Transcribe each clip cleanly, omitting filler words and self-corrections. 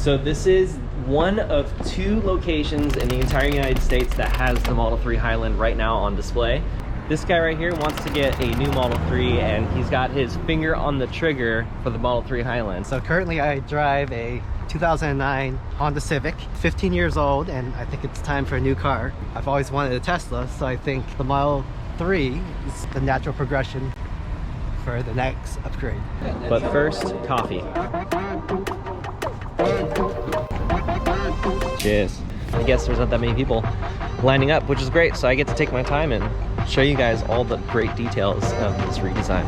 So this is one of 2 locations in the entire United States that has the Model 3 Highland right now on display. This guy right here wants to get a new Model 3 and he's got his finger on the trigger for the Model 3 Highland. So currently I drive a 2009 Honda Civic, 15 years old, and I think it's time for a new car. I've always wanted a Tesla, so I think the Model 3 is the natural progression for the next upgrade. But first, coffee. Cheers. I guess there's not that many people lining up, which is great, so I get to take my time and show you guys all the great details of this redesign.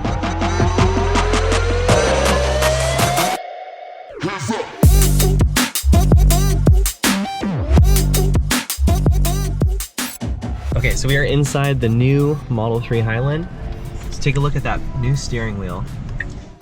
Okay, so we are inside the new Model 3 Highland. Let's take a look at that new steering wheel.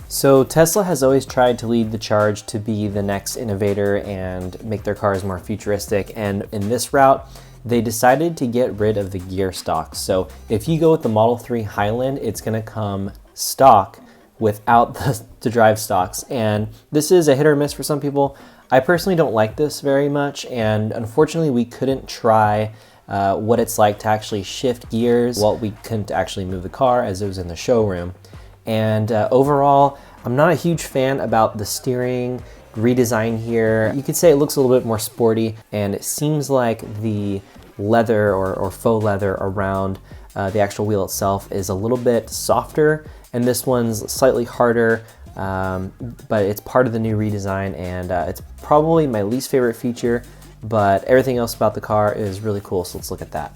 So Tesla has always tried to lead the charge to be the next innovator and make their cars more futuristic, and in this route, they decided to get rid of the gear stocks. So if you go with the Model 3 Highland, it's gonna come stock without the drive stocks. And this is a hit or miss for some people. I personally don't like this very much, and unfortunately we couldn't try what it's like to actually shift gears. Well, we couldn't actually move the car as it was in the showroom. And overall, I'm not a huge fan about the steering redesign here. You could say it looks a little bit more sporty, and it seems like the leather or faux leather around the actual wheel itself is a little bit softer, and this one's slightly harder, but it's part of the new redesign, and it's probably my least favorite feature, but everything else about the car is really cool, so let's look at that.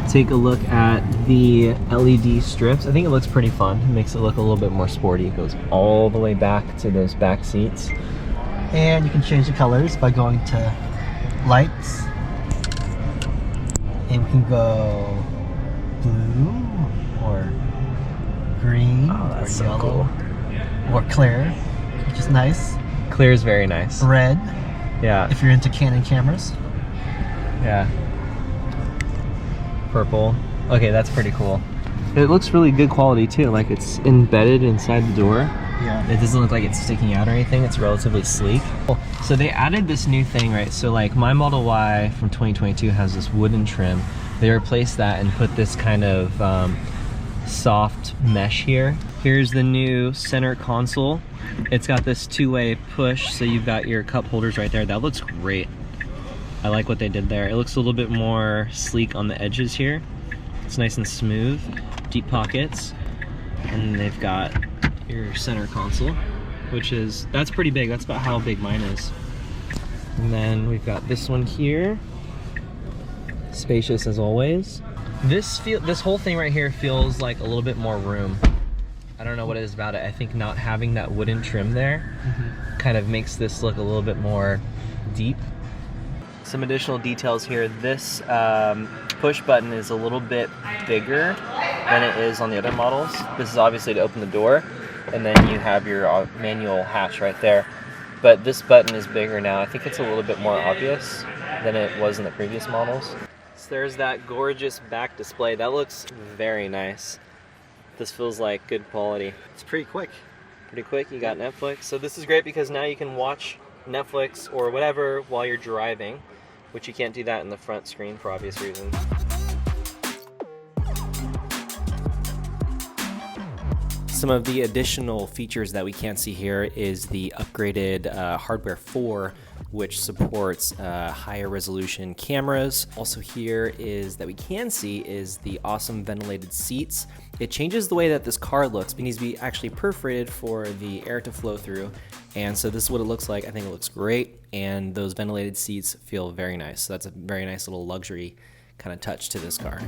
Take a look at the LED strips. I think it looks pretty fun. It makes it look a little bit more sporty. It goes all the way back to those back seats. And you can change the colors by going to lights. And we can go blue or green or so yellow cool. or clear, which is nice. Clear is very nice. Red, yeah. if you're into Canon cameras. Yeah. Purple. Okay, that's pretty cool. It looks really good quality too, like it's embedded inside the door. Yeah. It doesn't look like it's sticking out or anything. It's relatively sleek. So they added this new thing, right? So like my Model Y from 2022 has this wooden trim. They replaced that and put this kind of soft mesh here. Here's the new center console. It's got this 2-way push, so you've got your cup holders right there. That looks great. I like what they did there. It looks a little bit more sleek on the edges here. It's nice and smooth, deep pockets. And they've got your center console, that's pretty big. That's about how big mine is. And then we've got this one here. Spacious as always. This whole thing right here feels like a little bit more room. I don't know what it is about it. I think not having that wooden trim there kind of makes this look a little bit more deep. Some additional details here. This push button is a little bit bigger than it is on the other models. This is obviously to open the door, and then you have your manual hatch right there. But this button is bigger now. I think it's a little bit more obvious than it was in the previous models. So there's that gorgeous back display. That looks very nice. This feels like good quality. It's pretty quick. Pretty quick. You got Netflix. So this is great because now you can watch Netflix or whatever while you're driving, which you can't do that in the front screen for obvious reasons. Some of the additional features that we can't see here is the upgraded hardware 4, which supports higher resolution cameras. Also here is that we can see is the awesome ventilated seats. It changes the way that this car looks. It needs to be actually perforated for the air to flow through. And so this is what it looks like. I think it looks great. And those ventilated seats feel very nice. So that's a very nice little luxury kind of touch to this car.